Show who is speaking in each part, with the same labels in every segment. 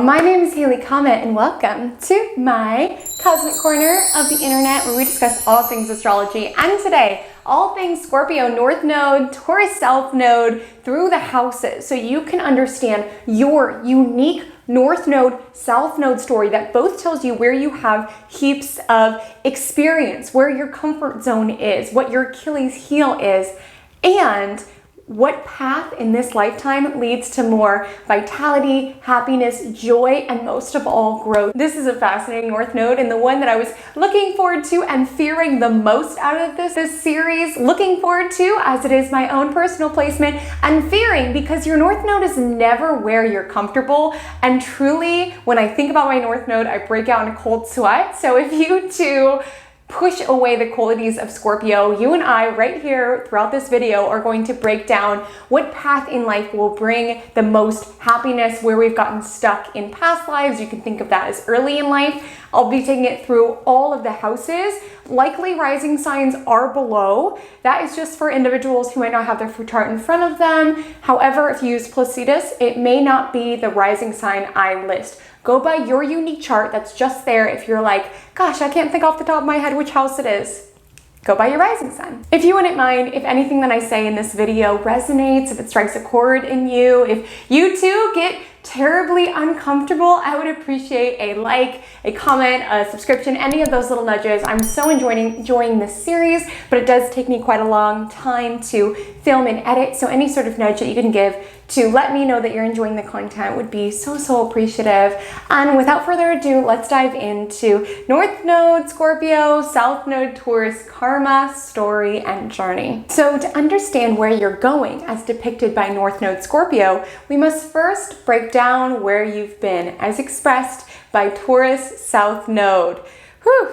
Speaker 1: my name is Haley Comet and welcome to my cosmic corner of the internet where we discuss all things astrology, and today all things Scorpio North Node, Taurus South Node through the houses, so you can understand your unique North Node, South Node story that both tells you where you have heaps of experience, where your comfort zone is, what your Achilles heel is, and what path in this lifetime leads to more vitality, happiness, joy, and most of all, growth. This is a fascinating North Node and the one that I was looking forward to and fearing the most out of this series. Looking forward to, as it is my own personal placement, and fearing because your North Node is never where you're comfortable. And truly, when I think about my North Node, I break out in a cold sweat. So if you too push away the qualities of Scorpio, you and I right here throughout this video are going to break down what path in life will bring the most happiness, where we've gotten stuck in past lives. You can think of that as early in life. I'll be taking it through all of the houses. Likely rising signs are below. That is just for individuals who might not have their chart in front of them. However, if you use Placidus, it may not be the rising sign I list. Go by your unique chart that's just there. If you're like, gosh, I can't think off the top of my head which house it is, go by your rising sign. If you wouldn't mind, if anything that I say in this video resonates, if it strikes a chord in you, if you too get terribly uncomfortable, I would appreciate a like, a comment, a subscription, any of those little nudges. I'm so enjoying this series, but it does take me quite a long time to film and edit, so any sort of nudge that you can give to let me know that you're enjoying the content would be so appreciative. And without further ado, let's dive into North Node, Scorpio, South Node, Taurus, karma, story, and journey. So to understand where you're going as depicted by North Node Scorpio, we must first break down where you've been as expressed by Taurus South Node.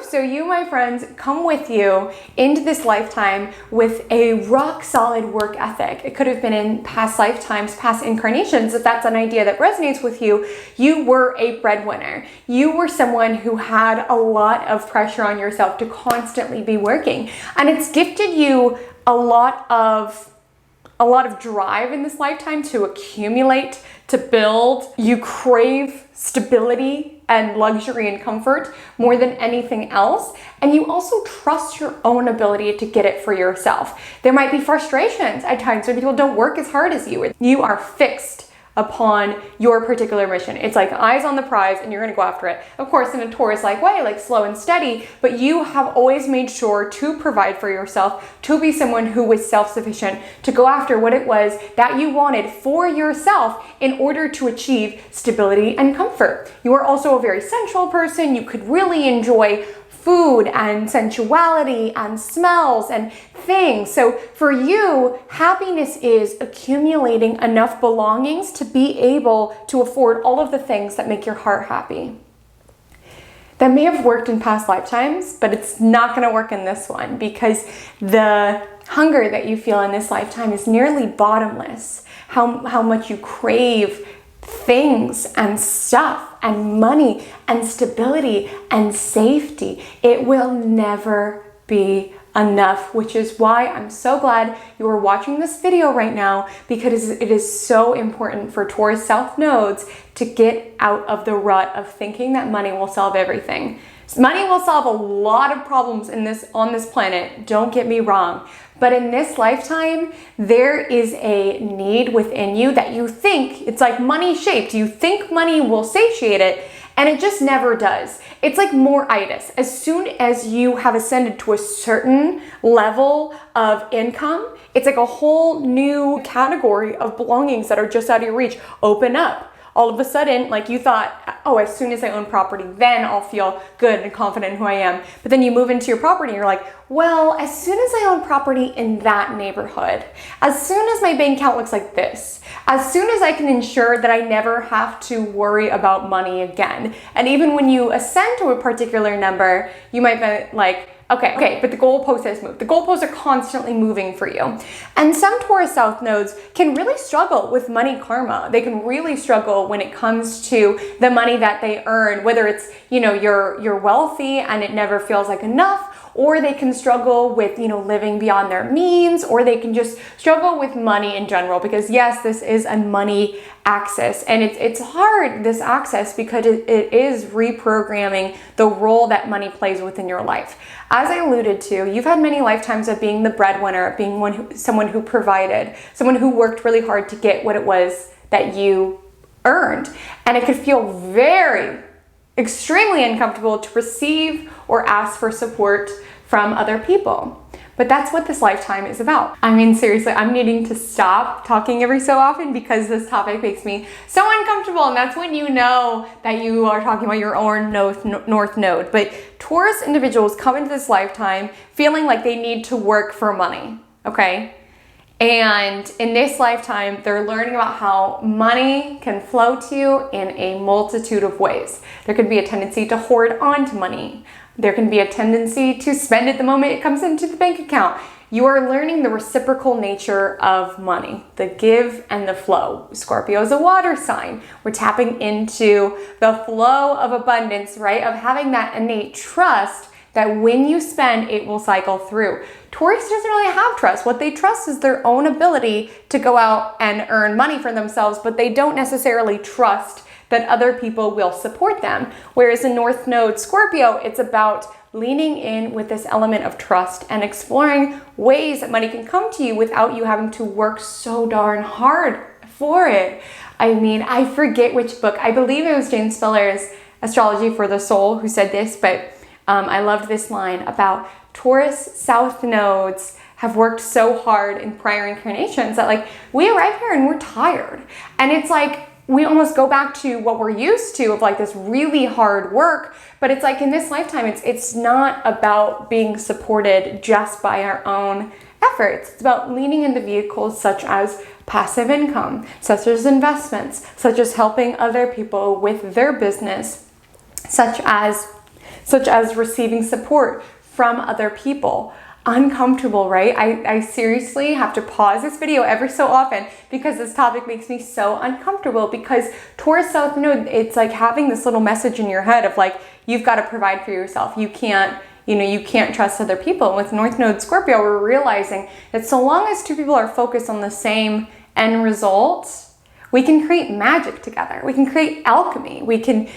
Speaker 1: So you, my friends, come with you into this lifetime with a rock solid work ethic. It could have been in past lifetimes, past incarnations. If that's an idea that resonates with you, you were a breadwinner. You were someone who had a lot of pressure on yourself to constantly be working. And it's gifted you a lot of drive in this lifetime to accumulate, to build. You crave stability and luxury and comfort more than anything else. And you also trust your own ability to get it for yourself. There might be frustrations at times when people don't work as hard as you. You are fixed upon your particular mission. It's like eyes on the prize and you're gonna go after it. Of course, in a Taurus-like way, like slow and steady, but you have always made sure to provide for yourself, to be someone who was self-sufficient, to go after what it was that you wanted for yourself in order to achieve stability and comfort. You are also a very sensual person. You could really enjoy food and sensuality and smells and things. So for you, happiness is accumulating enough belongings to be able to afford all of the things that make your heart happy. That may have worked in past lifetimes, but it's not going to work in this one because the hunger that you feel in this lifetime is nearly bottomless. How much you crave things and stuff and money and stability and safety. It will never be enough, which is why I'm so glad you are watching this video right now, because it is so important for Taurus South Nodes to get out of the rut of thinking that money will solve everything. Money will solve a lot of problems on this planet, don't get me wrong. But in this lifetime, there is a need within you that you think, it's like money shaped. You think money will satiate it, and it just never does. It's like more itis. As soon as you have ascended to a certain level of income, it's like a whole new category of belongings that are just out of your reach open up. All of a sudden, like you thought, oh, as soon as I own property, then I'll feel good and confident in who I am. But then you move into your property and you're like, well, as soon as I own property in that neighborhood, as soon as my bank account looks like this, as soon as I can ensure that I never have to worry about money again. And even when you ascend to a particular number, you might be like, okay, but the goalpost has moved. The goalposts are constantly moving for you. And some Taurus South Nodes can really struggle with money karma. They can really struggle when it comes to the money that they earn, whether it's, you're wealthy and it never feels like enough, or they can struggle with, living beyond their means, or they can just struggle with money in general, because yes, this is a money axis, and it's hard, this axis, because it is reprogramming the role that money plays within your life. As I alluded to, you've had many lifetimes of being the breadwinner, of being someone who provided, someone who worked really hard to get what it was that you earned. And it could feel extremely uncomfortable to receive or ask for support from other people. But that's what this lifetime is about. I mean, seriously, I'm needing to stop talking every so often because this topic makes me so uncomfortable. And that's when you know that you are talking about your own North Node. But Taurus individuals come into this lifetime feeling like they need to work for money, okay? And in this lifetime, they're learning about how money can flow to you in a multitude of ways. There could be a tendency to hoard onto money. There can be a tendency to spend it the moment it comes into the bank account. You are learning the reciprocal nature of money, the give and the flow. Scorpio is a water sign. We're tapping into the flow of abundance, right? Of having that innate trust that when you spend, it will cycle through. Taurus doesn't really have trust. What they trust is their own ability to go out and earn money for themselves, but they don't necessarily trust that other people will support them. Whereas in North Node Scorpio, it's about leaning in with this element of trust and exploring ways that money can come to you without you having to work so darn hard for it. I mean, I forget which book. I believe it was James Spiller's Astrology for the Soul who said this, but I loved this line about Taurus South nodes have worked so hard in prior incarnations that like we arrive here and we're tired. And it's like we almost go back to what we're used to of like this really hard work, but it's like in this lifetime, it's not about being supported just by our own efforts. It's about leaning into vehicles such as passive income, such as investments, such as helping other people with their business, such as receiving support from other people. Uncomfortable, right? I seriously have to pause this video every so often because this topic makes me so uncomfortable, because Taurus South Node, it's like having this little message in your head of like, you've got to provide for yourself. You can't trust other people. And with North Node Scorpio, we're realizing that so long as two people are focused on the same end result, we can create magic together. We can create alchemy. We can,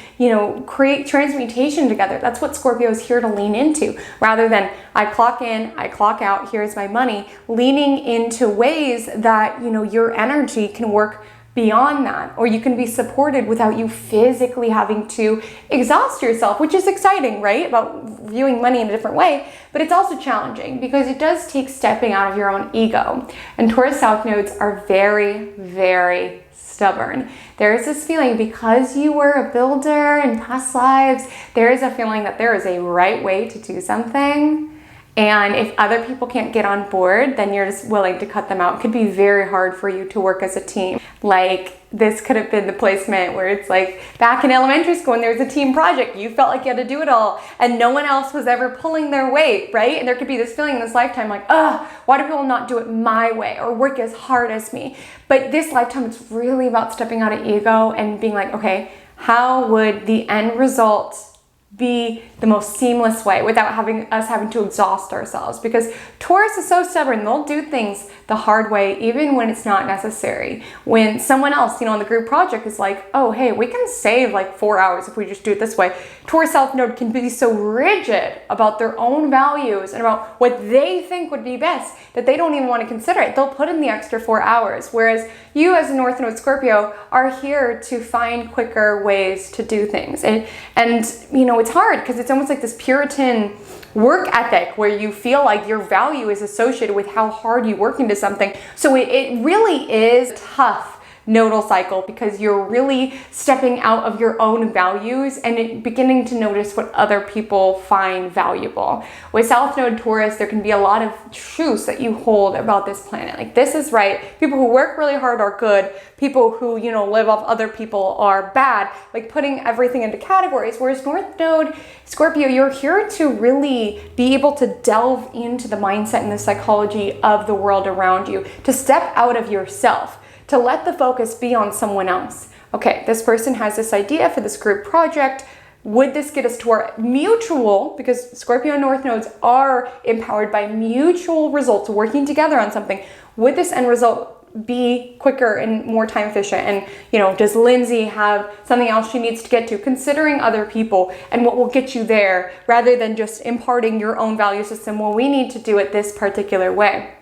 Speaker 1: create transmutation together. That's what Scorpio is here to lean into. Rather than I clock in, I clock out, here's my money. Leaning into ways that, your energy can work beyond that, or you can be supported without you physically having to exhaust yourself, which is exciting, right? About viewing money in a different way, but it's also challenging because it does take stepping out of your own ego. And Taurus South nodes are very, very stubborn. There is this feeling, because you were a builder in past lives, there is a feeling that there is a right way to do something. And if other people can't get on board, then you're just willing to cut them out. It could be very hard for you to work as a team. Like this could have been the placement where it's like back in elementary school when there was a team project, you felt like you had to do it all and no one else was ever pulling their weight, right? And there could be this feeling in this lifetime like, why do people not do it my way or work as hard as me? But this lifetime, it's really about stepping out of ego and being like, okay, how would the end result be the most seamless way without us having to exhaust ourselves? Because Taurus is so stubborn, they'll do things the hard way even when it's not necessary. When someone else, on the group project is like, oh, hey, we can save like 4 hours if we just do it this way. Taurus South Node can be so rigid about their own values and about what they think would be best that they don't even want to consider it. They'll put in the extra 4 hours. Whereas you as a North Node Scorpio are here to find quicker ways to do things. And it's hard because it's almost like this Puritan work ethic where you feel like your value is associated with how hard you work into something. So it really is tough nodal cycle because you're really stepping out of your own values and beginning to notice what other people find valuable. With South Node Taurus, there can be a lot of truths that you hold about this planet. Like, this is right. People who work really hard are good. People who, live off other people are bad. Like putting everything into categories. Whereas North Node Scorpio, you're here to really be able to delve into the mindset and the psychology of the world around you, to step out of yourself, to let the focus be on someone else. Okay, this person has this idea for this group project. would this get us to our mutual, because Scorpio North Nodes are empowered by mutual results, working together on something. Would this end result be quicker and more time efficient? And, you know, does Lindsay have something else she needs to get to, considering other people and what will get you there, rather than just imparting your own value system? Well, we need to do it this particular way.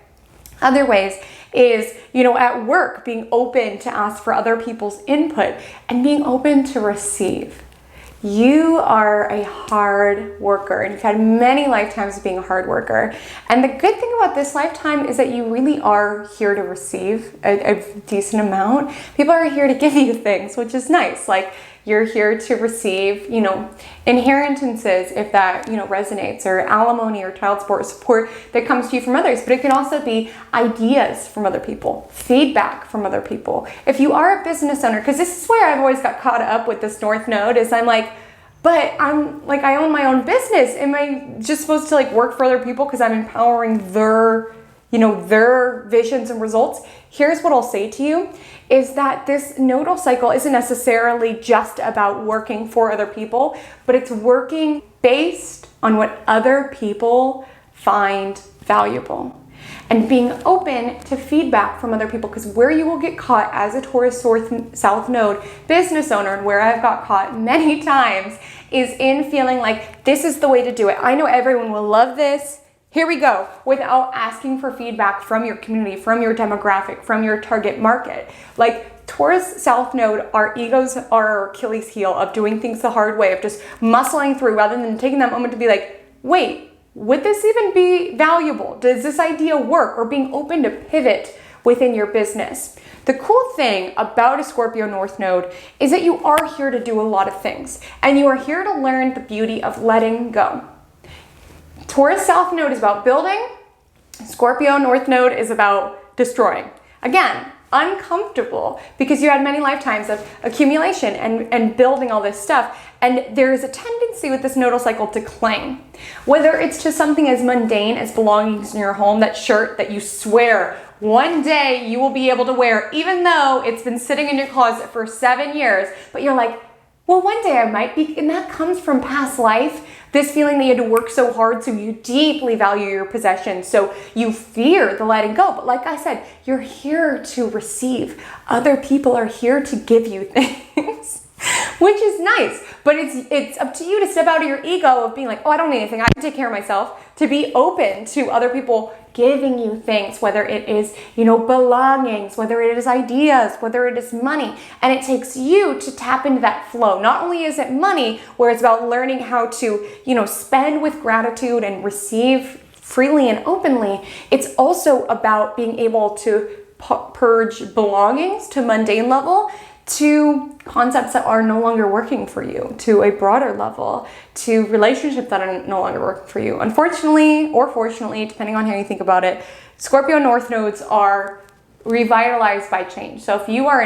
Speaker 1: Other ways is, you know, at work, being open to ask for other people's input and being open to receive. You are a hard worker, and you've had many lifetimes of being a hard worker. And the good thing about this lifetime is that you really are here to receive a decent amount. People are here to give you things, which is nice. Like, you're here to receive, you know, inheritances, if that, you know, resonates, or alimony or child support that comes to you from others. But it can also be ideas from other people, feedback from other people. If you are a business owner, because this is where I've always got caught up with this North Node, is I'm like, but I'm like, I own my own business. Am I just supposed to like work for other people because I'm empowering their, you know, their visions and results? Here's what I'll say to you, is that this nodal cycle isn't necessarily just about working for other people, but it's working based on what other people find valuable. And being open to feedback from other people, because where you will get caught as a Taurus South Node business owner, and where I've got caught many times, is in feeling like this is the way to do it. I know everyone will love this. Here we go, without asking for feedback from your community, from your demographic, from your target market. Like, Taurus South Node, our egos are our Achilles heel of doing things the hard way, of just muscling through, rather than taking that moment to be like, wait, would this even be valuable? Does this idea work? Or being open to pivot within your business. The cool thing about a Scorpio North Node is that you are here to do a lot of things, and you are here to learn the beauty of letting go. Taurus South Node is about building. Scorpio North Node is about destroying. Again, uncomfortable, because you had many lifetimes of accumulation and building all this stuff. And there is a tendency with this nodal cycle to cling. Whether it's to something as mundane as belongings in your home, that shirt that you swear one day you will be able to wear, even though it's been sitting in your closet for 7 years, but you're like, well, one day I might be, and that comes from past life. This feeling that you had to work so hard, so you deeply value your possessions, so you fear the letting go. But like I said, you're here to receive. Other people are here to give you things, which is nice. But it's up to you to step out of your ego of being like, oh, I don't need anything, I can take care of myself, to be open to other people giving you things, whether it is, you know, belongings, whether it is ideas, whether it is money. And it takes you to tap into that flow. Not only is it money, where it's about learning how to, you know, spend with gratitude and receive freely and openly, it's also about being able to purge belongings to mundane level, to concepts that are no longer working for you, to a broader level, to relationships that are no longer working for you. Unfortunately, or fortunately, depending on how you think about it, Scorpio North Nodes are revitalized by change. So if you are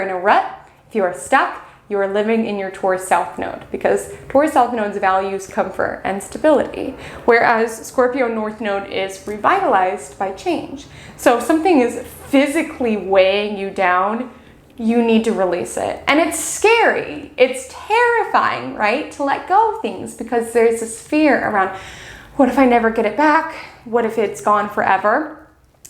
Speaker 1: in a rut, if you are stuck, you are living in your Taurus South Node, because Taurus South Node's values comfort and stability, whereas Scorpio North Node is revitalized by change. So if something is physically weighing you down, you need to release it. And it's scary. It's terrifying, right? To let go of things, because there's this fear around, what if I never get it back? What if it's gone forever?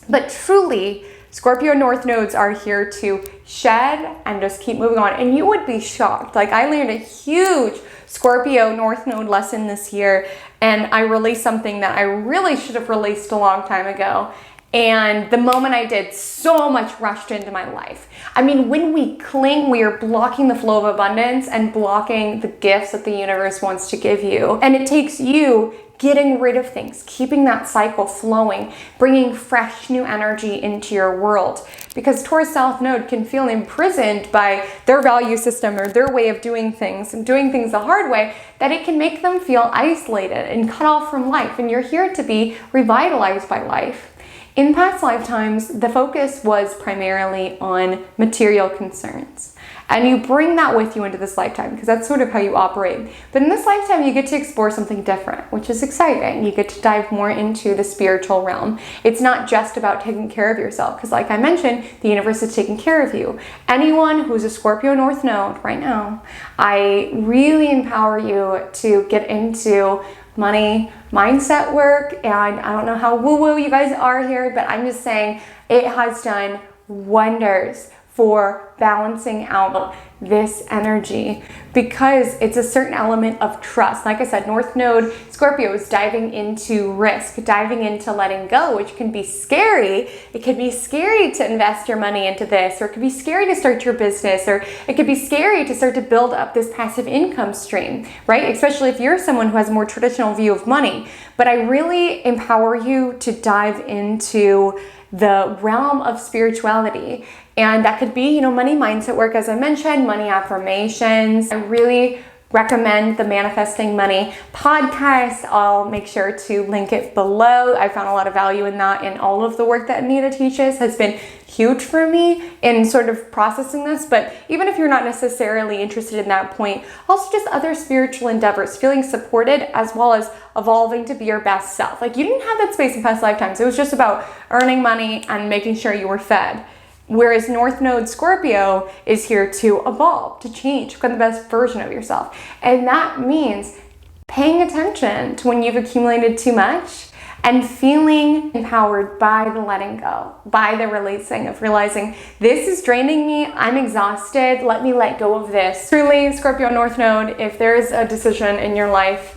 Speaker 1: But truly, Scorpio North Nodes are here to shed and just keep moving on. And you would be shocked. Like, I learned a huge Scorpio North Node lesson this year, and I released something that I really should have released a long time ago. And the moment I did, so much rushed into my life. I mean, when we cling, we are blocking the flow of abundance and blocking the gifts that the universe wants to give you. And it takes you getting rid of things, keeping that cycle flowing, bringing fresh new energy into your world. Because Taurus South Node can feel imprisoned by their value system or their way of doing things and doing things the hard way, that it can make them feel isolated and cut off from life. And you're here to be revitalized by life. In past lifetimes, the focus was primarily on material concerns. And you bring that with you into this lifetime because that's sort of how you operate. But in this lifetime, you get to explore something different, which is exciting. You get to dive more into the spiritual realm. It's not just about taking care of yourself because, like I mentioned, the universe is taking care of you. Anyone who's a Scorpio North Node right now, I really empower you to get into money mindset work. And I don't know how woo-woo you guys are here, but I'm just saying it has done wonders for balancing out this energy because it's a certain element of trust. Like I said, North Node Scorpio is diving into risk, diving into letting go, which can be scary. It could be scary to invest your money into this, or it could be scary to start your business, or it could be scary to start to build up this passive income stream, right? Especially if you're someone who has a more traditional view of money. But I really empower you to dive into the realm of spirituality. And that could be, money mindset work, as I mentioned, money affirmations. I really recommend the Manifesting Money podcast. I'll make sure to link it below. I found a lot of value in that, and all of the work that Anita teaches has been huge for me in sort of processing this. But even if you're not necessarily interested in that point, also just other spiritual endeavors, feeling supported as well as evolving to be your best self. Like, you didn't have that space in past lifetimes. It was just about earning money and making sure you were fed. Whereas North Node Scorpio is here to evolve, to change, become the best version of yourself. And that means paying attention to when you've accumulated too much and feeling empowered by the letting go, by the releasing of realizing this is draining me, I'm exhausted, let me let go of this. Truly, Scorpio North Node, if there is a decision in your life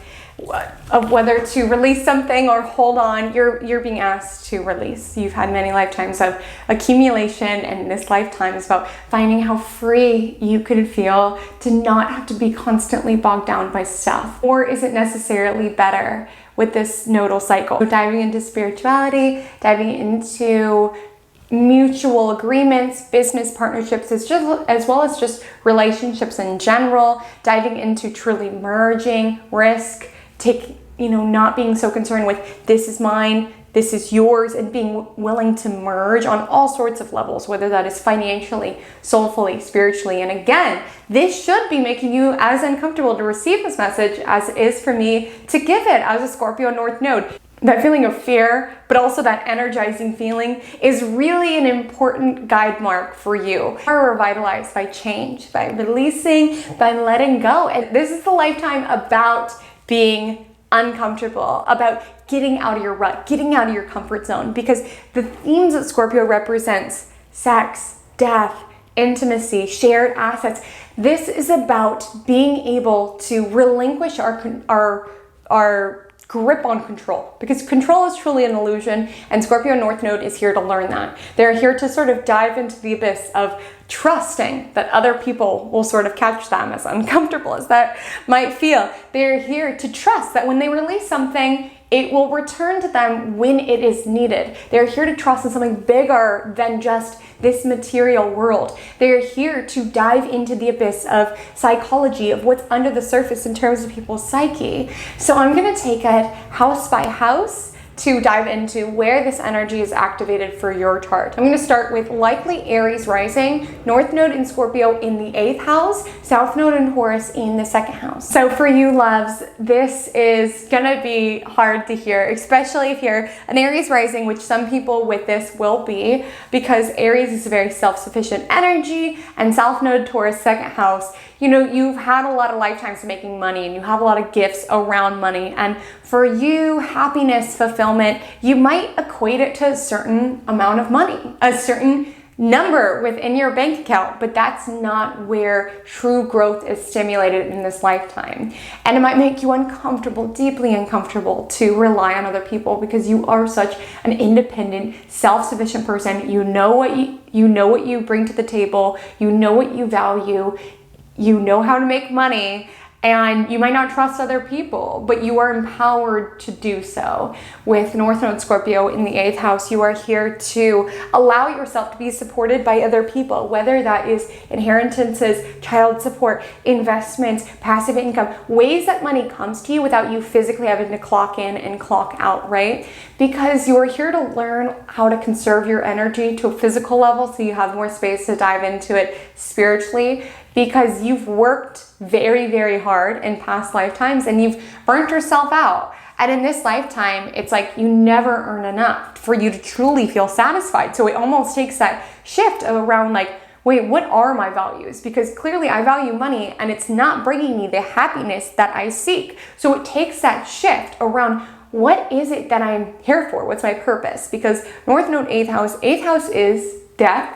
Speaker 1: of whether to release something or hold on, you're being asked to release. You've had many lifetimes of accumulation, and this lifetime is about finding how free you can feel to not have to be constantly bogged down by stuff. Or is it necessarily better with this nodal cycle? So diving into spirituality, diving into mutual agreements, business partnerships, as well as just relationships in general, diving into truly merging risk, not being so concerned with this is mine, this is yours, and being willing to merge on all sorts of levels, whether that is financially, soulfully, spiritually. And again, this should be making you as uncomfortable to receive this message as it is for me to give it as a Scorpio North Node. That feeling of fear, but also that energizing feeling, is really an important guide mark for you. You are revitalized by change, by releasing, by letting go. And this is the lifetime about being uncomfortable, about getting out of your rut, getting out of your comfort zone, because the themes that Scorpio represents, sex, death, intimacy, shared assets, this is about being able to relinquish our grip on control, because control is truly an illusion, and Scorpio North Node is here to learn that. They're here to sort of dive into the abyss of trusting that other people will sort of catch them, as uncomfortable as that might feel. They're here to trust that when they release something, it will return to them when it is needed. They're here to trust in something bigger than just this material world. They're here to dive into the abyss of psychology, of what's under the surface in terms of people's psyche. So I'm gonna take it house by house to dive into where this energy is activated for your chart. I'm going to start with likely Aries rising, North Node in Scorpio in the 8th house, South Node in Taurus in the 2nd house. So for you loves, this is going to be hard to hear, especially if you're an Aries rising, which some people with this will be, because Aries is a very self-sufficient energy, and South Node Taurus 2nd house, you've had a lot of lifetimes of making money, and you have a lot of gifts around money. And for you, happiness, fulfillment, you might equate it to a certain amount of money, a certain number within your bank account, but that's not where true growth is stimulated in this lifetime. And it might make you uncomfortable, deeply uncomfortable, to rely on other people, because you are such an independent, self-sufficient person. You know what you bring to the table, you know what you value, you know how to make money, And you might not trust other people, but you are empowered to do so. With North Node Scorpio in the 8th house, you are here to allow yourself to be supported by other people, whether that is inheritances, child support, investments, passive income, ways that money comes to you without you physically having to clock in and clock out, right? Because you are here to learn how to conserve your energy to a physical level so you have more space to dive into it spiritually, because you've worked very, very hard in past lifetimes and you've burnt yourself out. And in this lifetime, it's like you never earn enough for you to truly feel satisfied. So it almost takes that shift around like, wait, what are my values? Because clearly I value money and it's not bringing me the happiness that I seek. So it takes that shift around, what is it that I'm here for? What's my purpose? Because North Node 8th house is death.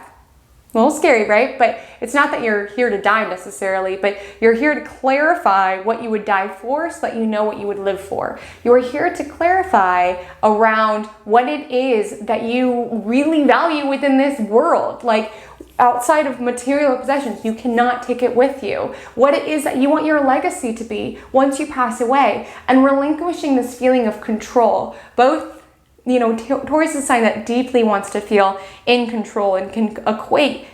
Speaker 1: A little scary, right? But it's not that you're here to die necessarily, but you're here to clarify what you would die for so that you know what you would live for. You're here to clarify around what it is that you really value within this world. Like, outside of material possessions, you cannot take it with you. What it is that you want your legacy to be once you pass away, and relinquishing this feeling of control. Both, you know, Taurus is a sign that deeply wants to feel in control and can equate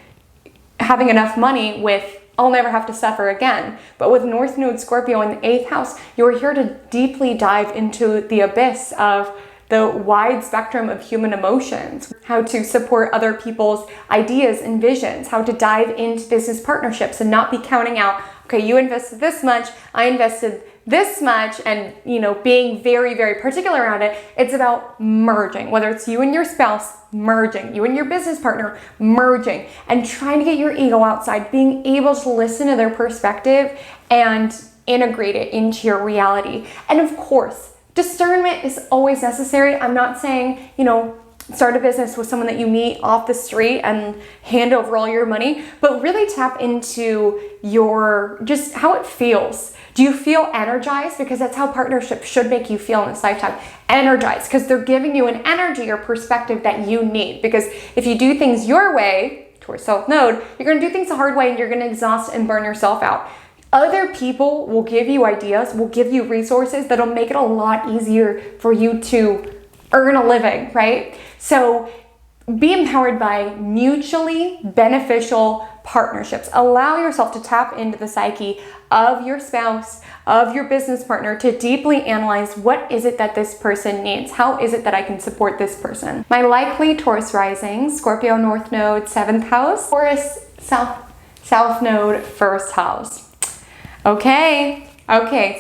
Speaker 1: having enough money with, I'll never have to suffer again. But with North Node Scorpio in the 8th house, you're here to deeply dive into the abyss of the wide spectrum of human emotions, how to support other people's ideas and visions, how to dive into business partnerships and not be counting out, okay, you invested this much, I invested this much, and, you know, being very, very particular around it. It's about merging, whether it's you and your spouse, merging, you and your business partner, merging, and trying to get your ego outside, being able to listen to their perspective and integrate it into your reality. And of course, discernment is always necessary. I'm not saying, you know, start a business with someone that you meet off the street and hand over all your money, but really tap into your, just how it feels. Do you feel energized? Because that's how partnerships should make you feel in this lifetime. Energized, because they're giving you an energy or perspective that you need. Because if you do things your way, Taurus South Node, you're going to do things the hard way and you're going to exhaust and burn yourself out. Other people will give you ideas, will give you resources that'll make it a lot easier for you to earn a living, right? So be empowered by mutually beneficial partnerships. Allow yourself to tap into the psyche of your spouse, of your business partner, to deeply analyze, what is it that this person needs? How is it that I can support this person? My likely Taurus rising, Scorpio North Node 7th house, Taurus South Node 1st house. Okay,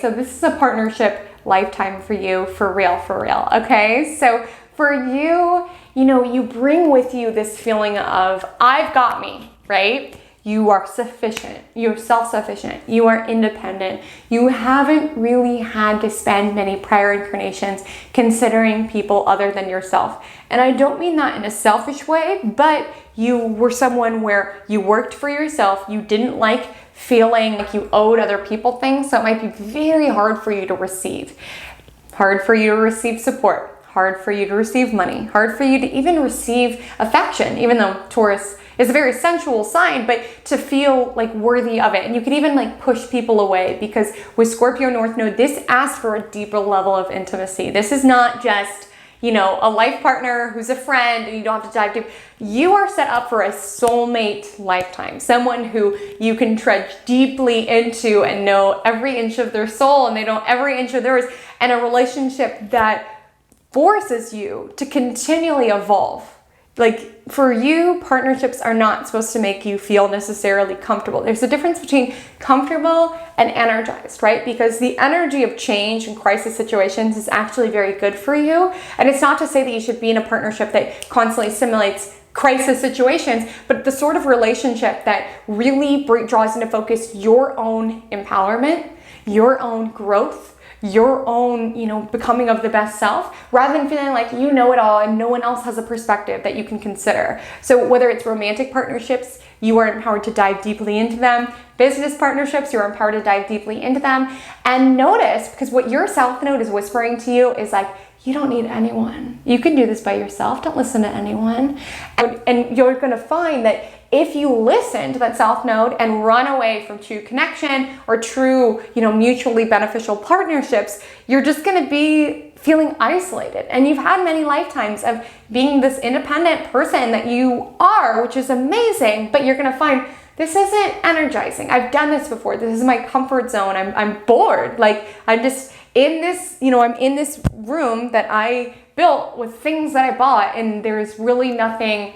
Speaker 1: so this is a partnership lifetime for you, for real, okay? So for you, you know, you bring with you this feeling of, I've got me, right? You are sufficient, you're self-sufficient, you are independent. You haven't really had to spend many prior incarnations considering people other than yourself. And I don't mean that in a selfish way, but you were someone where you worked for yourself, you didn't like feeling like you owed other people things, so it might be very hard for you to receive. Hard for you to receive support, hard for you to receive money, hard for you to even receive affection, even though Taurus is a very sensual sign, but to feel like worthy of it. And you can even like push people away, because with Scorpio North Node, this asks for a deeper level of intimacy. This is not just, you know, a life partner who's a friend and you don't have to dive deep. You are set up for a soulmate lifetime, someone who you can trudge deeply into and know every inch of their soul, and they know every inch of theirs, and a relationship that forces you to continually evolve. Like, for you, partnerships are not supposed to make you feel necessarily comfortable. There's a difference between comfortable and energized, right? Because the energy of change and crisis situations is actually very good for you. And it's not to say that you should be in a partnership that constantly simulates crisis situations, but the sort of relationship that really draws into focus your own empowerment, your own growth, your own, you know, becoming of the best self, rather than feeling like you know it all and no one else has a perspective that you can consider. So whether it's romantic partnerships, you are empowered to dive deeply into them. Business partnerships, you're empowered to dive deeply into them. And notice, because what your South Node is whispering to you is like, you don't need anyone. You can do this by yourself. Don't listen to anyone. And you're going to find that if you listen to that South Node and run away from true connection or true, mutually beneficial partnerships, you're just going to be feeling isolated. And you've had many lifetimes of being this independent person that you are, which is amazing, but you're going to find this isn't energizing. I've done this before. This is my comfort zone. I'm bored. Like, I'm just in this, I'm in this room that I built with things that I bought, and there's really nothing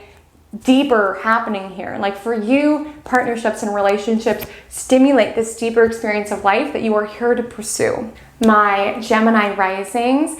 Speaker 1: deeper happening here. Like, for you, partnerships and relationships stimulate this deeper experience of life that you are here to pursue. My Gemini risings,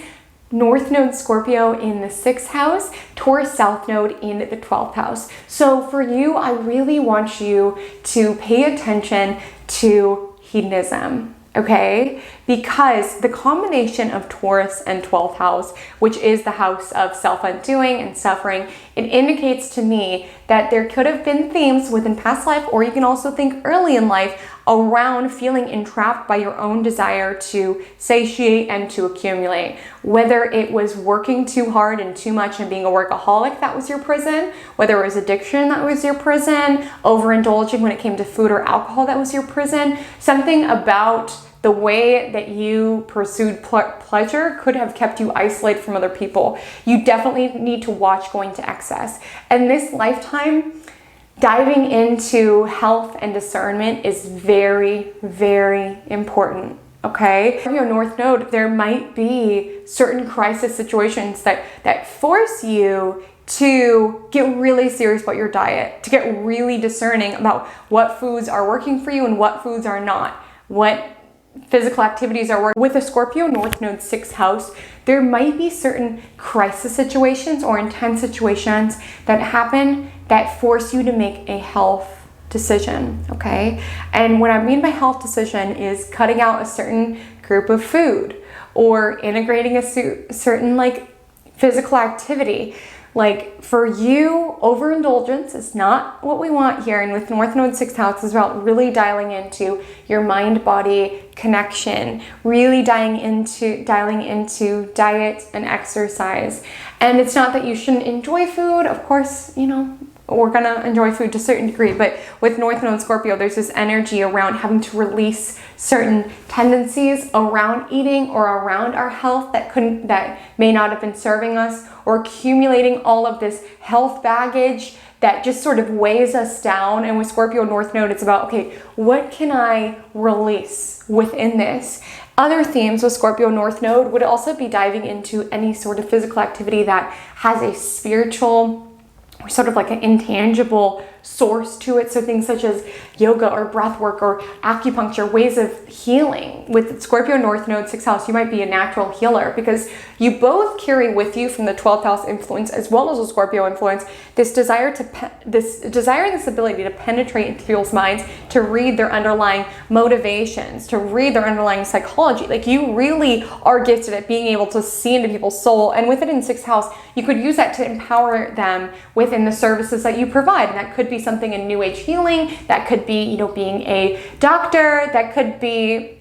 Speaker 1: North Node Scorpio in the 6th house, Taurus South Node in the 12th house. So for you, I really want you to pay attention to hedonism, okay? Because the combination of Taurus and 12th house, which is the house of self-undoing and suffering, it indicates to me that there could have been themes within past life, or you can also think early in life, around feeling entrapped by your own desire to satiate and to accumulate. Whether it was working too hard and too much and being a workaholic, that was your prison. Whether it was addiction, that was your prison. Overindulging when it came to food or alcohol, that was your prison. Something about the way that you pursued pleasure could have kept you isolated from other people. You definitely need to watch going to excess. And this lifetime, diving into health and discernment is very, very important, okay? For your North Node, there might be certain crisis situations that force you to get really serious about your diet, to get really discerning about what foods are working for you and what foods are not, what physical activities are working. With a Scorpio North Node 6th house, there might be certain crisis situations or intense situations that happen that force you to make a health decision, okay? And what I mean by health decision is cutting out a certain group of food or integrating a certain physical activity. Like, for you, overindulgence is not what we want here. And with North Node 6th house, is about really dialing into your mind-body connection, really dialing into diet and exercise. And it's not that you shouldn't enjoy food. Of course, we're gonna enjoy food to a certain degree, but with North Node Scorpio, there's this energy around having to release certain tendencies around eating or around our health that may not have been serving us, or accumulating all of this health baggage that just sort of weighs us down. And with Scorpio North Node, it's about, okay, what can I release within this? Other themes with Scorpio North Node would also be diving into any sort of physical activity that has a spiritual, sort of like an intangible source to it. So things such as yoga or breath work or acupuncture, ways of healing. With Scorpio North Node 6th house, you might be a natural healer because you both carry with you from the 12th house influence as well as a Scorpio influence this desire, this ability to penetrate into people's minds, to read their underlying motivations, to read their underlying psychology. Like, you really are gifted at being able to see into people's soul, and with it in 6th house, you could use that to empower them within the services that you provide. And that could be something in New Age healing, that could be, being a doctor, that could be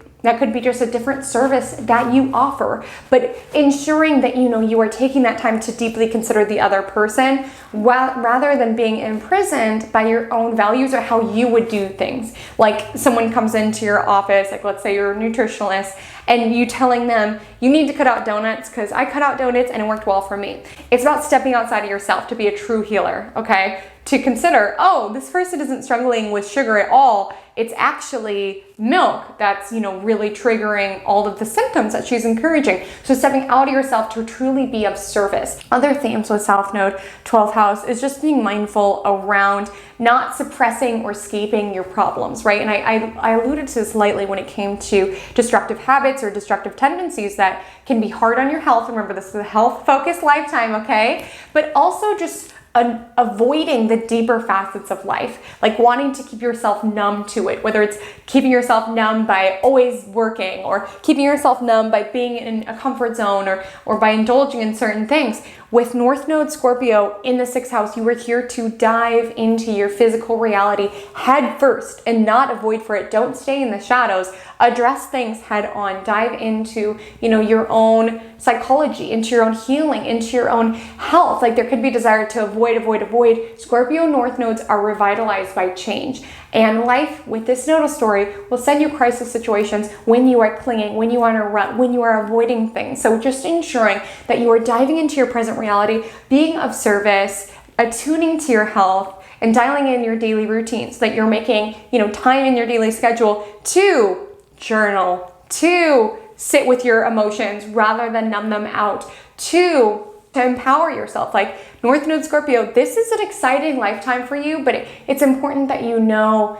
Speaker 1: just a different service that you offer. But ensuring that you are taking that time to deeply consider the other person, rather than being imprisoned by your own values or how you would do things. Like, someone comes into your office, like let's say you're a nutritionist, and you telling them you need to cut out donuts because I cut out donuts and it worked well for me. It's about stepping outside of yourself to be a true healer, okay? To consider, oh, this person isn't struggling with sugar at all. It's actually milk that's, really triggering all of the symptoms that she's encouraging. So stepping out of yourself to truly be of service. Other themes with South Node, 12th house, is just being mindful around not suppressing or escaping your problems, right? And I alluded to this lightly when it came to destructive habits or destructive tendencies that can be hard on your health. Remember, this is a health-focused lifetime, okay? But also just avoiding the deeper facets of life, like wanting to keep yourself numb to it, whether it's keeping yourself numb by always working, or keeping yourself numb by being in a comfort zone, or by indulging in certain things. With North Node Scorpio in the 6th house, you are here to dive into your physical reality head first and not avoid for it. Don't stay in the shadows. Address things head on. Dive into, your own psychology, into your own healing, into your own health. Like there could be desire to avoid. Scorpio North Nodes are revitalized by change. And life with this nodal story will send you crisis situations when you are clinging, when you are on a rut, when you are avoiding things. So just ensuring that you are diving into your present reality, being of service, attuning to your health, and dialing in your daily routines, so that you're making, time in your daily schedule to journal, to sit with your emotions rather than numb them out, to empower yourself. Like North Node Scorpio, this is an exciting lifetime for you, but it's important that you know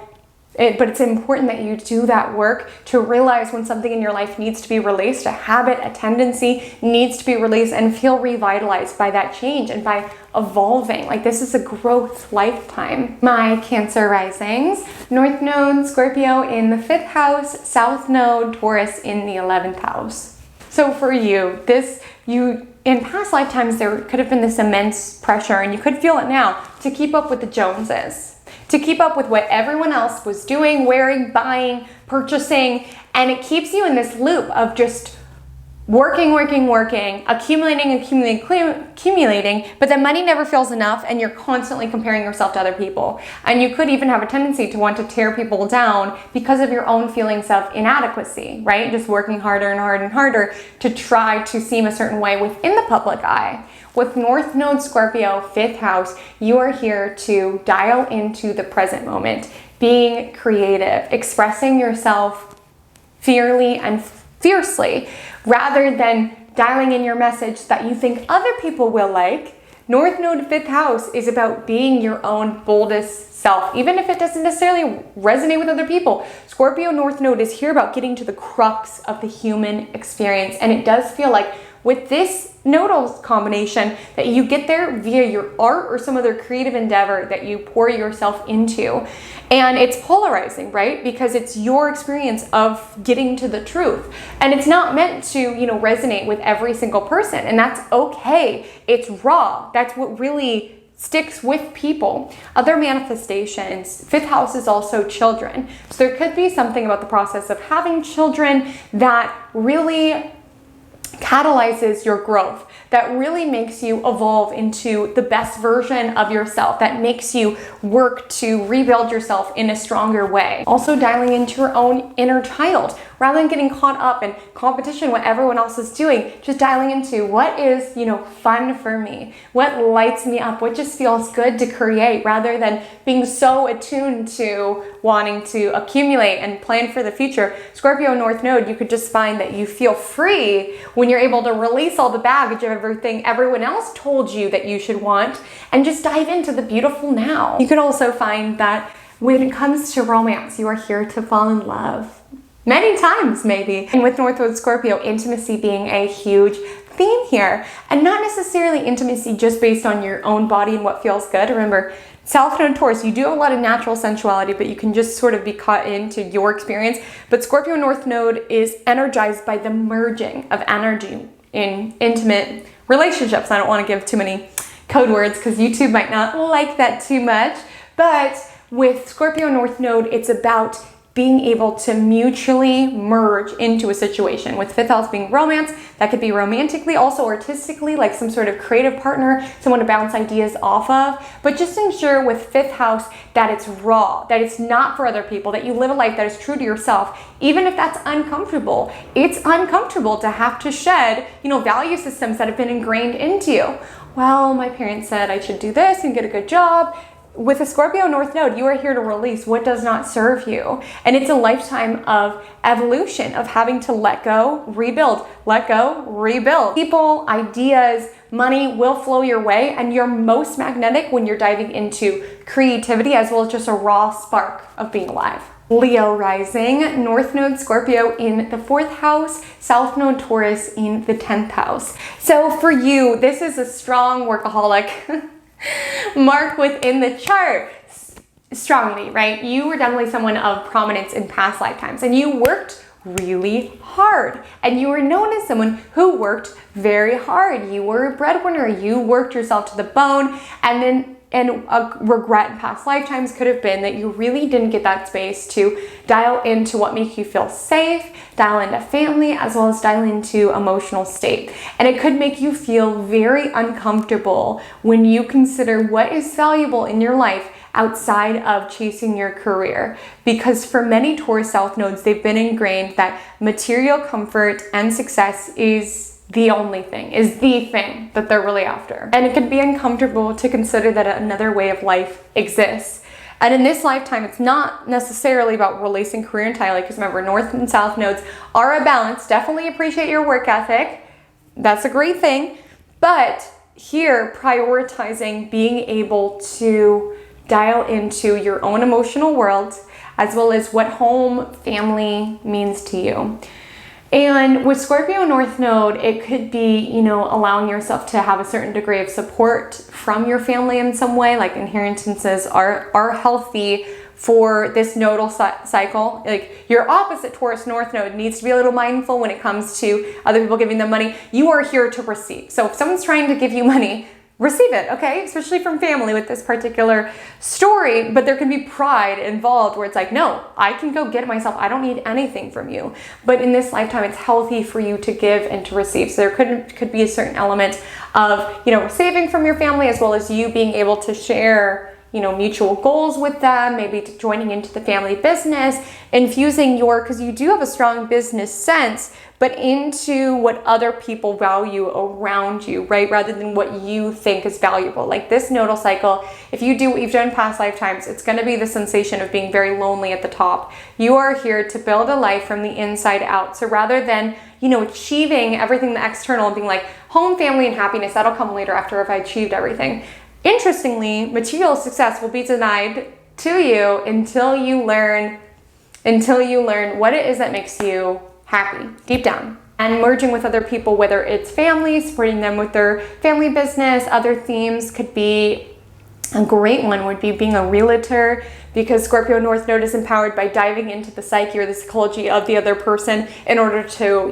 Speaker 1: it, but it's important that you do that work to realize when something in your life needs to be released, a habit, a tendency needs to be released, and feel revitalized by that change and by evolving. Like this is a growth lifetime. My Cancer risings, North Node Scorpio in the 5th house, South Node Taurus in the 11th house. So for you, in past lifetimes, there could have been this immense pressure, and you could feel it now, to keep up with the Joneses, to keep up with what everyone else was doing, wearing, buying, purchasing, and it keeps you in this loop of just working, accumulating, but then money never feels enough, and you're constantly comparing yourself to other people. And you could even have a tendency to want to tear people down because of your own feelings of inadequacy, right? Just working harder and harder to try to seem a certain way within the public eye. With North Node Scorpio, 5th house, you are here to dial into the present moment, being creative, expressing yourself fiercely and fiercely, rather than dialing in your message that you think other people will like. North Node 5th house is about being your own boldest self, even if it doesn't necessarily resonate with other people. Scorpio North Node is here about getting to the crux of the human experience, and it does feel like with this nodal combination that you get there via your art or some other creative endeavor that you pour yourself into. And it's polarizing, right? Because it's your experience of getting to the truth. And it's not meant to, resonate with every single person. And that's okay. It's raw. That's what really sticks with people. Other manifestations, 5th house is also children. So there could be something about the process of having children that really catalyzes your growth, that really makes you evolve into the best version of yourself, that makes you work to rebuild yourself in a stronger way. Also dialing into your own inner child, rather than getting caught up in competition, what everyone else is doing, just dialing into what is, fun for me, what lights me up, what just feels good to create, rather than being so attuned to wanting to accumulate and plan for the future. Scorpio North Node, you could just find that you feel free when you're able to release all the baggage of everything everyone else told you that you should want and just dive into the beautiful now. You could also find that when it comes to romance, you are here to fall in love. Many times, maybe. And with North Node Scorpio, intimacy being a huge theme here. And not necessarily intimacy just based on your own body and what feels good. Remember, South Node Taurus, you do have a lot of natural sensuality, but you can just sort of be caught into your experience. But Scorpio North Node is energized by the merging of energy in intimate relationships. I don't want to give too many code words because YouTube might not like that too much. But with Scorpio North Node, it's about being able to mutually merge into a situation. With 5th house being romance, that could be romantically, also artistically, like some sort of creative partner, someone to bounce ideas off of. But just ensure with 5th house that it's raw, that it's not for other people, that you live a life that is true to yourself, even if that's uncomfortable. It's uncomfortable to have to shed, value systems that have been ingrained into you. Well, my parents said I should do this and get a good job. With a Scorpio North Node, you are here to release what does not serve you. And it's a lifetime of evolution, of having to let go, rebuild, let go, rebuild. People, ideas, money will flow your way, and you're most magnetic when you're diving into creativity as well as just a raw spark of being alive. Leo rising, North Node Scorpio in the 4th house, South Node Taurus in the 10th house. So for you, this is a strong workaholic mark within the chart strongly, right? You were definitely someone of prominence in past lifetimes, and you worked really hard. And you were known as someone who worked very hard. You were a breadwinner. You worked yourself to the bone. And a regret in past lifetimes could have been that you really didn't get that space to dial into what makes you feel safe, dial into family, as well as dial into emotional state. And it could make you feel very uncomfortable when you consider what is valuable in your life outside of chasing your career. Because for many Taurus South nodes, they've been ingrained that material comfort and success is the thing that they're really after. And it can be uncomfortable to consider that another way of life exists. And in this lifetime, it's not necessarily about releasing career entirely, because remember, North and South nodes are a balance. Definitely appreciate your work ethic. That's a great thing. But here, prioritizing being able to dial into your own emotional world, as well as what home, family means to you. And with Scorpio North Node, it could be, allowing yourself to have a certain degree of support from your family in some way, like inheritances are healthy for this nodal cycle. Like your opposite Taurus North Node needs to be a little mindful when it comes to other people giving them money. You are here to receive. So if someone's trying to give you money, receive it, okay? Especially from family with this particular story, but there can be pride involved where it's like, no, I can go get it myself. I don't need anything from you. But in this lifetime, it's healthy for you to give and to receive. So there could be a certain element of, receiving from your family, as well as you being able to share mutual goals with them, maybe joining into the family business, infusing because you do have a strong business sense, but into what other people value around you, right? Rather than what you think is valuable. Like this nodal cycle, if you do what you've done in past lifetimes, it's going to be the sensation of being very lonely at the top. You are here to build a life from the inside out. So rather than, achieving everything the external and being like home, family, and happiness, that'll come later after if I achieved everything. Interestingly, material success will be denied to you until you learn what it is that makes you happy deep down. And merging with other people, whether it's family, supporting them with their family business, other themes could be a great one would be being a realtor, because Scorpio North Node is empowered by diving into the psyche or the psychology of the other person in order to,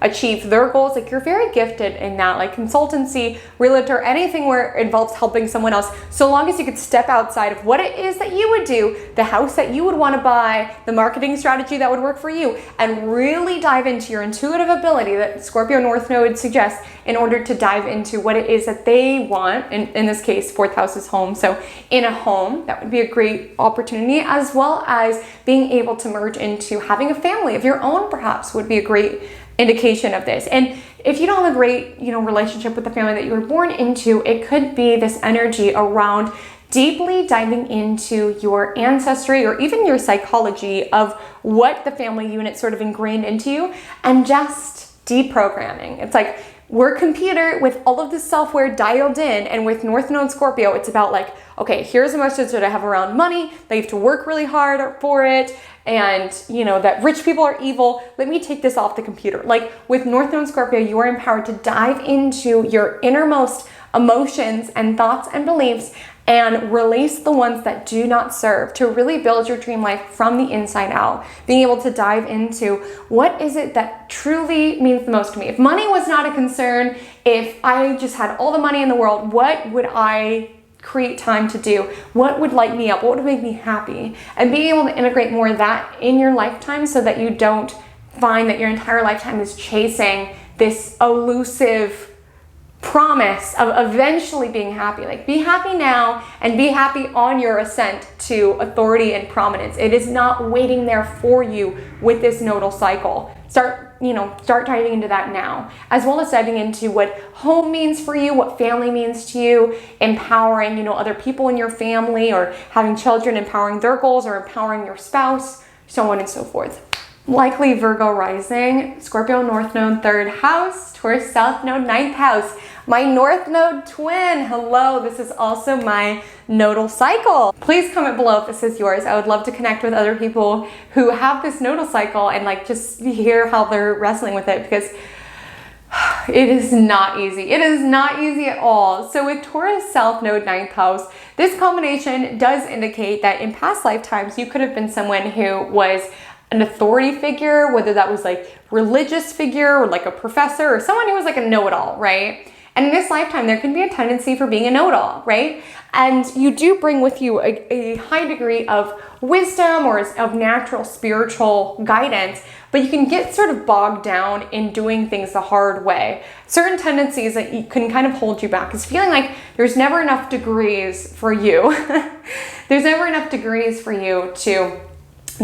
Speaker 1: achieve their goals. Like you're very gifted in that, like consultancy, realtor, anything where it involves helping someone else. So long as you could step outside of what it is that you would do, the house that you would want to buy, the marketing strategy that would work for you, and really dive into your intuitive ability that Scorpio North Node suggests in order to dive into what it is that they want. In this case, fourth house is home. So in a home, that would be a great opportunity, as well as being able to merge into having a family of your own, perhaps, would be a great indication of this. And if you don't have a great, relationship with the family that you were born into, it could be this energy around deeply diving into your ancestry or even your psychology of what the family unit sort of ingrained into you, and just deprogramming. It's like, we're computer with all of this software dialed in, and with North Node Scorpio, it's about like, okay, here's a message that I have around money, that you have to work really hard for it, and that rich people are evil. Let me take this off the computer. Like with North Node Scorpio, you are empowered to dive into your innermost emotions and thoughts and beliefs and release the ones that do not serve, to really build your dream life from the inside out. Being able to dive into what is it that truly means the most to me. If money was not a concern, if I just had all the money in the world, what would I create time to do? What would light me up? What would make me happy? And being able to integrate more of that in your lifetime so that you don't find that your entire lifetime is chasing this elusive promise of eventually being happy. Like, be happy now and be happy on your ascent to authority and prominence. It is not waiting there for you with this nodal cycle. Start diving into that now, as well as diving into what home means for you, what family means to you, empowering, other people in your family, or having children, empowering their goals, or empowering your spouse, so on and so forth. Likely Virgo rising, Scorpio North Node 3rd house, Taurus South Node 9th house. My North Node twin, hello, this is also my nodal cycle. Please comment below if this is yours. I would love to connect with other people who have this nodal cycle and just hear how they're wrestling with it, because it is not easy. It is not easy at all. So with Taurus South Node 9th house, this combination does indicate that in past lifetimes, you could have been someone who was an authority figure, whether that was like religious figure or like a professor or someone who was like a know-it-all, right? And in this lifetime, there can be a tendency for being a know-it-all, right? And you do bring with you a high degree of wisdom or of natural spiritual guidance, but you can get sort of bogged down in doing things the hard way. Certain tendencies that you can kind of hold you back is feeling like there's never enough degrees for you. There's never enough degrees for you to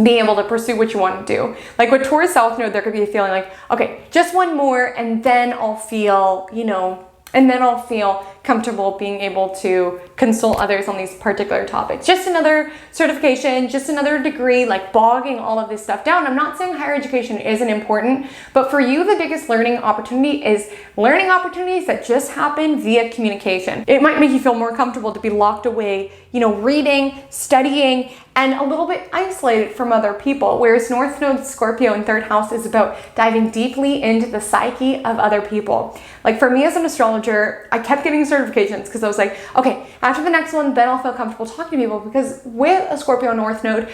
Speaker 1: be able to pursue what you want to do. Like with Taurus South Node, there could be a feeling like, okay, just one more and then I'll feel, and then I'll feel comfortable being able to consult others on these particular topics. Just another certification, just another degree, like bogging all of this stuff down. I'm not saying higher education isn't important, but for you, the biggest learning opportunity is learning opportunities that just happen via communication. It might make you feel more comfortable to be locked away, reading, studying, and a little bit isolated from other people. Whereas North Node Scorpio in third house is about diving deeply into the psyche of other people. Like for me as an astrologer, I kept getting certifications because I was like, okay, after the next one, then I'll feel comfortable talking to people, because with a Scorpio North Node,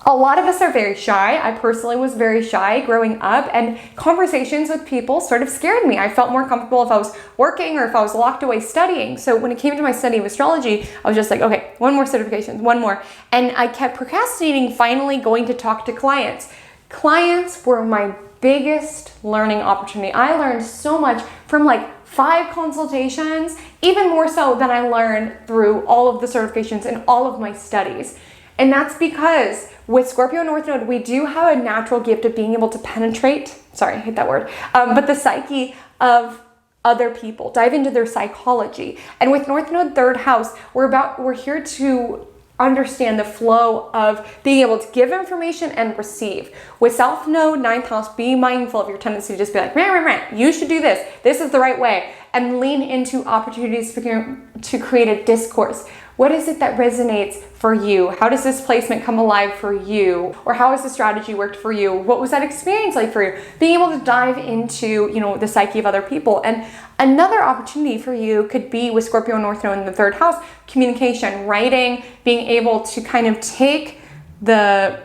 Speaker 1: a lot of us are very shy. I personally was very shy growing up, and conversations with people sort of scared me. I felt more comfortable if I was working or if I was locked away studying. So when it came to my study of astrology, I was just like, okay, one more certification, one more. And I kept procrastinating finally going to talk to clients. Clients were my biggest learning opportunity. I learned so much from like 5 consultations, even more so than I learned through all of the certifications and all of my studies. And that's because with Scorpio North Node, we do have a natural gift of being able to penetrate, sorry, I hate that word, but the psyche of other people, dive into their psychology. And with North Node third house, we're here to understand the flow of being able to give information and receive. With South Node, ninth house, be mindful of your tendency to just be like, you should do this. This is the right way. And lean into opportunities to create a discourse. What is it that resonates for you? How does this placement come alive for you? Or how has the strategy worked for you? What was that experience like for you? Being able to dive into, the psyche of other people. And another opportunity for you could be with Scorpio North Node in the third house, communication, writing, being able to kind of take all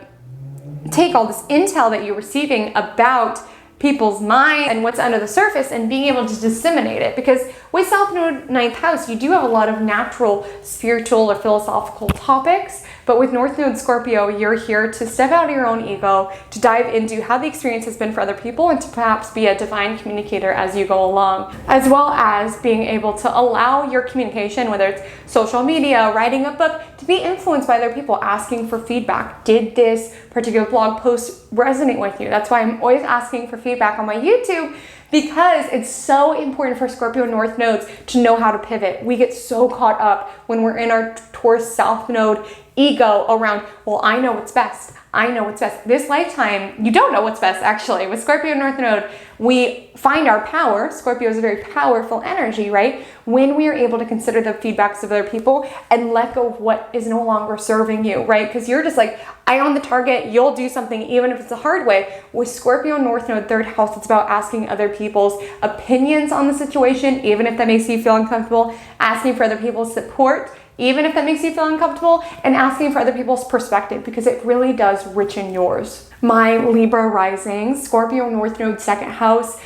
Speaker 1: this intel that you're receiving about people's minds and what's under the surface and being able to disseminate it. Because with South Node ninth house, you do have a lot of natural spiritual or philosophical topics, but with North Node Scorpio, you're here to step out of your own ego, to dive into how the experience has been for other people, and to perhaps be a divine communicator as you go along, as well as being able to allow your communication, whether it's social media, writing a book, to be influenced by other people, asking for feedback. Did this particular blog post resonate with you? That's why I'm always asking for feedback on my YouTube, because it's so important for Scorpio North Nodes to know how to pivot. We get so caught up when we're in our Taurus South Node ego around, well, I know what's best. I know what's best. This lifetime, you don't know what's best, actually. With Scorpio North Node, we find our power. Scorpio is a very powerful energy, right? When we are able to consider the feedbacks of other people and let go of what is no longer serving you, right? Because you're just like, I own the target, you'll do something even if it's a hard way. With Scorpio North Node third house, it's about asking other people's opinions on the situation, even if that makes you feel uncomfortable, asking for other people's support, even if that makes you feel uncomfortable, and asking for other people's perspective, because it really does richen yours. My Libra rising, Scorpio North Node second house,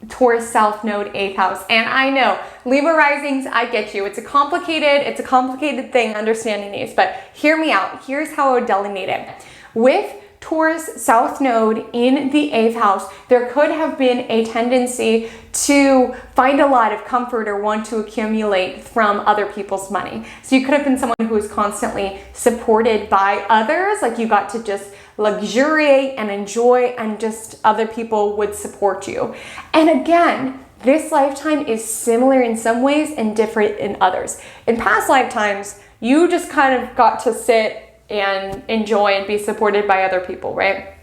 Speaker 1: Taurus South Node 8th house. And I know, Libra risings, I get you. It's a complicated thing understanding these, but hear me out. Here's how I would delineate it. With Taurus South Node in the 8th house, there could have been a tendency to find a lot of comfort or want to accumulate from other people's money. So you could have been someone who was constantly supported by others, like you got to just luxuriate and enjoy, and just other people would support you. And again, this lifetime is similar in some ways and different in others. In past lifetimes, you just kind of got to sit and enjoy and be supported by other people, right?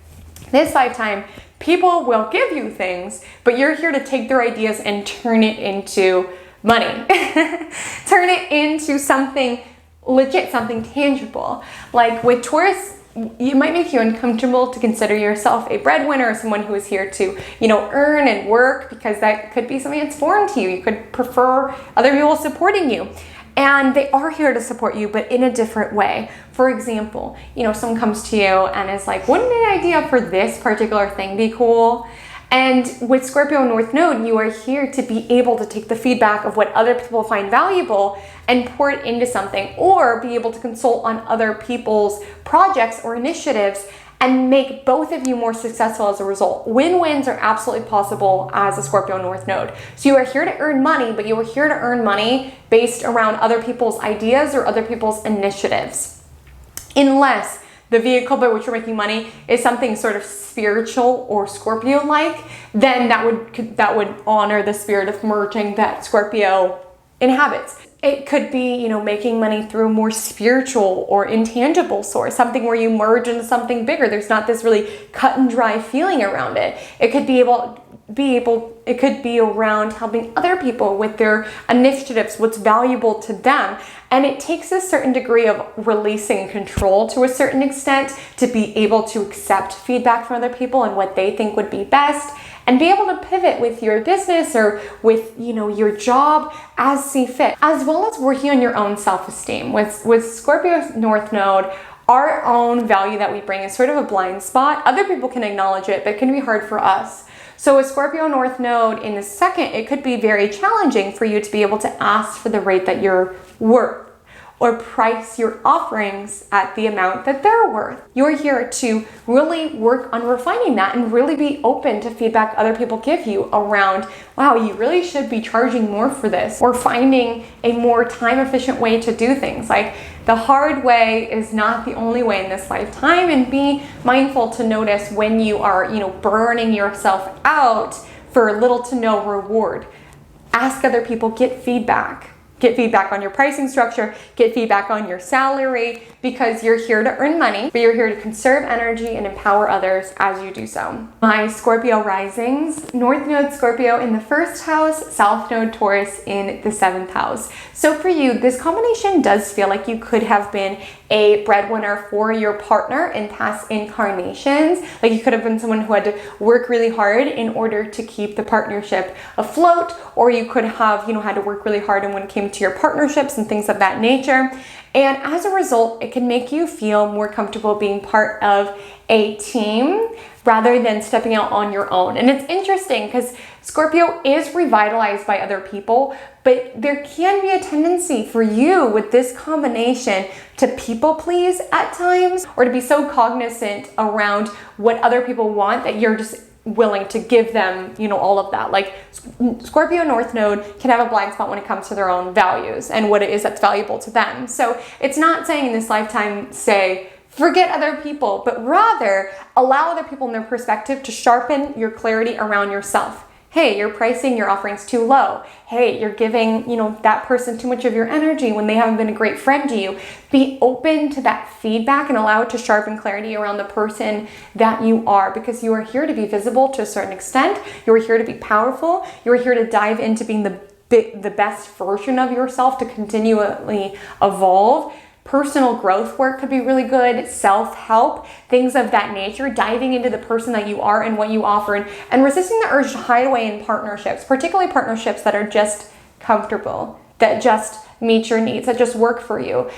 Speaker 1: This lifetime, people will give you things, but you're here to take their ideas and turn it into money. Turn it into something legit, something tangible. Like with Taurus, it might make you uncomfortable to consider yourself a breadwinner or someone who is here to, earn and work, because that could be something that's foreign to you. You could prefer other people supporting you. And they are here to support you, but in a different way. For example, someone comes to you and is like, wouldn't an idea for this particular thing be cool? And with Scorpio North Node, you are here to be able to take the feedback of what other people find valuable and pour it into something, or be able to consult on other people's projects or initiatives and make both of you more successful as a result. Win-wins are absolutely possible as a Scorpio North Node. So you are here to earn money, but you are here to earn money based around other people's ideas or other people's initiatives. Unless the vehicle by which you're making money is something sort of spiritual or Scorpio-like, then that would honor the spirit of merging that Scorpio inhabits. It could be, making money through a more spiritual or intangible source, something where you merge into something bigger. There's not this really cut and dry feeling around it. It could it could be around helping other people with their initiatives, what's valuable to them. And it takes a certain degree of releasing control to a certain extent to be able to accept feedback from other people and what they think would be best, and be able to pivot with your business or with, your job as see fit, as well as working on your own self-esteem. With Scorpio North Node, our own value that we bring is sort of a blind spot. Other people can acknowledge it, but it can be hard for us. So with Scorpio North Node in the second, it could be very challenging for you to be able to ask for the rate that you're worth, or price your offerings at the amount that they're worth. You're here to really work on refining that and really be open to feedback other people give you around, wow, you really should be charging more for this, or finding a more time-efficient way to do things. Like, the hard way is not the only way in this lifetime, and be mindful to notice when you are, burning yourself out for little to no reward. Ask other people, get feedback. Get feedback on your pricing structure, get feedback on your salary, because you're here to earn money, but you're here to conserve energy and empower others as you do so. My Scorpio risings, North Node Scorpio in the first house, South Node Taurus in the 7th house. So for you, this combination does feel like you could have been a breadwinner for your partner in past incarnations. Like, you could have been someone who had to work really hard in order to keep the partnership afloat, or you could have, had to work really hard when it came to your partnerships and things of that nature. And as a result, it can make you feel more comfortable being part of a team rather than stepping out on your own. And it's interesting because Scorpio is revitalized by other people, but there can be a tendency for you with this combination to people please at times, or to be so cognizant around what other people want that you're just willing to give them, all of that. Like, Scorpio North Node can have a blind spot when it comes to their own values and what it is that's valuable to them. So it's not saying in this lifetime, say, forget other people, but rather allow other people in their perspective to sharpen your clarity around yourself. Hey, you're pricing your offerings too low. Hey, you're giving, that person too much of your energy when they haven't been a great friend to you. Be open to that feedback and allow it to sharpen clarity around the person that you are, because you are here to be visible to a certain extent. You are here to be powerful. You are here to dive into being the best version of yourself, to continually evolve. Personal growth work could be really good, self-help, things of that nature, diving into the person that you are and what you offer, and resisting the urge to hide away in partnerships, particularly partnerships that are just comfortable, that just meet your needs, that just work for you.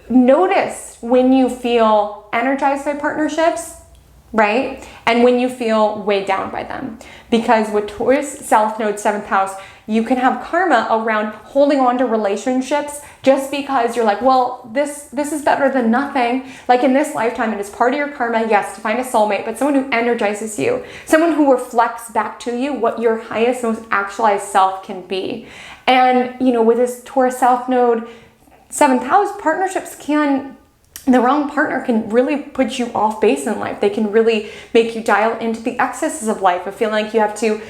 Speaker 1: Notice when you feel energized by partnerships, right? And when you feel weighed down by them. Because with Taurus, South Node, 7th house, you can have karma around holding on to relationships just because you're like, well, this is better than nothing. Like, in this lifetime, it is part of your karma, yes, to find a soulmate, but someone who energizes you, someone who reflects back to you what your highest, most actualized self can be. And, with this Taurus South Node, 7th house, partnerships the wrong partner can really put you off base in life. They can really make you dial into the excesses of life, of feeling like you have to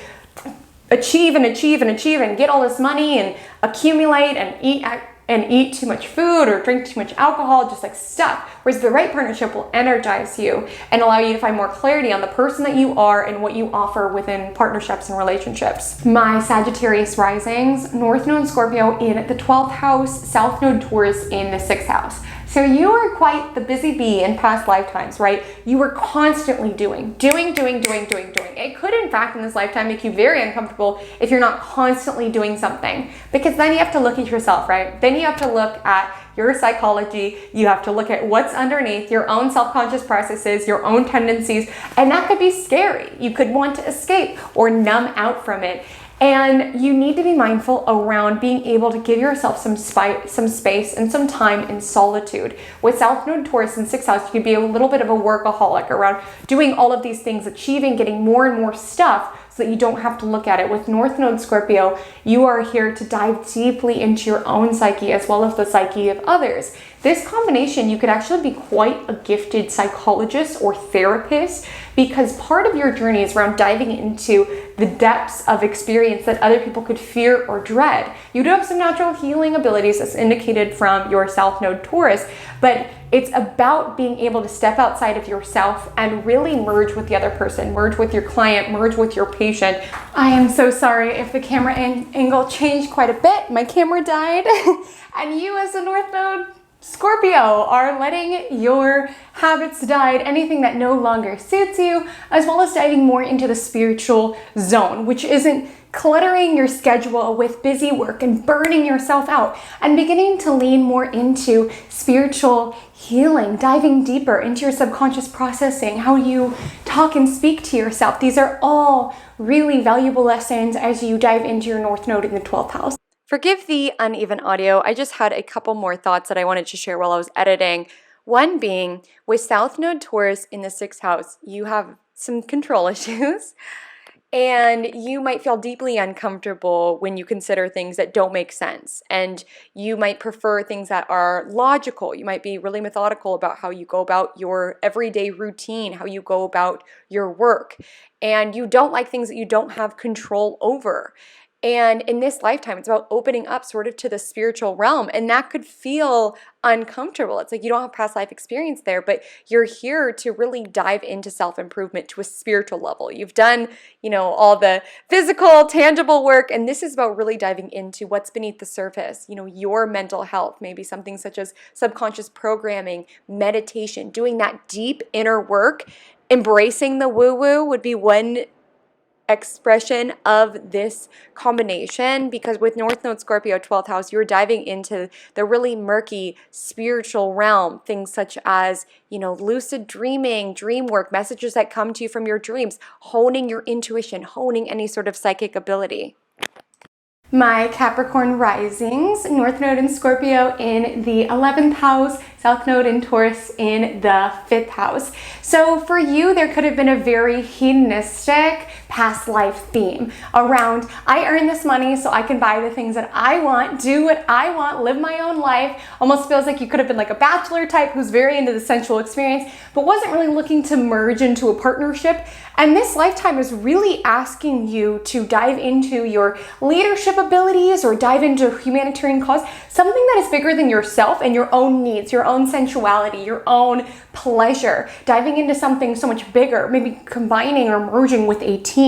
Speaker 1: achieve and get all this money and accumulate and eat too much food or drink too much alcohol, just like stuff. Whereas the right partnership will energize you and allow you to find more clarity on the person that you are and what you offer within partnerships and relationships. My Sagittarius risings, North Node Scorpio in the 12th house, South Node Taurus in the 6th house. So you are quite the busy bee in past lifetimes, right? You were constantly doing. It could in fact in this lifetime make you very uncomfortable if you're not constantly doing something, because then you have to look at yourself, right? Then you have to look at your psychology, you have to look at what's underneath your own self-conscious processes, your own tendencies, and that could be scary. You could want to escape or numb out from it. And you need to be mindful around being able to give yourself some space and some time in solitude. With South Node Taurus in 6th house, you could be a little bit of a workaholic around doing all of these things, achieving, getting more and more stuff so that you don't have to look at it. With North Node Scorpio, you are here to dive deeply into your own psyche as well as the psyche of others. This combination, you could actually be quite a gifted psychologist or therapist, because part of your journey is around diving into the depths of experience that other people could fear or dread. You do have some natural healing abilities as indicated from your South Node Taurus, but it's about being able to step outside of yourself and really merge with the other person, merge with your client, merge with your patient. I am so sorry if the camera angle changed quite a bit. My camera died. And you as a North Node Scorpio are letting your habits die, anything that no longer suits you, as well as diving more into the spiritual zone, which isn't cluttering your schedule with busy work and burning yourself out, and beginning to lean more into spiritual healing, diving deeper into your subconscious processing, how you talk and speak to yourself. These are all really valuable lessons as you dive into your North Node in the 12th house. Forgive the uneven audio. I just had a couple more thoughts that I wanted to share while I was editing. One being, with South Node Taurus in the 6th house, you have some control issues. And you might feel deeply uncomfortable when you consider things that don't make sense. And you might prefer things that are logical. You might be really methodical about how you go about your everyday routine, how you go about your work. And you don't like things that you don't have control over. And in this lifetime, it's about opening up sort of to the spiritual realm. And that could feel uncomfortable. It's like you don't have past life experience there, but you're here to really dive into self-improvement to a spiritual level. You've done, all the physical, tangible work. And this is about really diving into what's beneath the surface, your mental health, maybe something such as subconscious programming, meditation, doing that deep inner work. Embracing the woo-woo would be one expression of this combination, because with North Node Scorpio 12th house, you're diving into the really murky spiritual realm, things such as lucid dreaming, dream work, messages that come to you from your dreams, honing your intuition, honing any sort of psychic ability. My Capricorn risings, North Node in Scorpio in the 11th house, South Node in Taurus in the 5th house. So for you, there could have been a very hedonistic past life theme around, I earn this money so I can buy the things that I want, do what I want, live my own life. Almost feels like you could have been like a bachelor type who's very into the sensual experience, but wasn't really looking to merge into a partnership. And this lifetime is really asking you to dive into your leadership abilities or dive into humanitarian cause, something that is bigger than yourself and your own needs, your own sensuality, your own pleasure, diving into something so much bigger, maybe combining or merging with a team,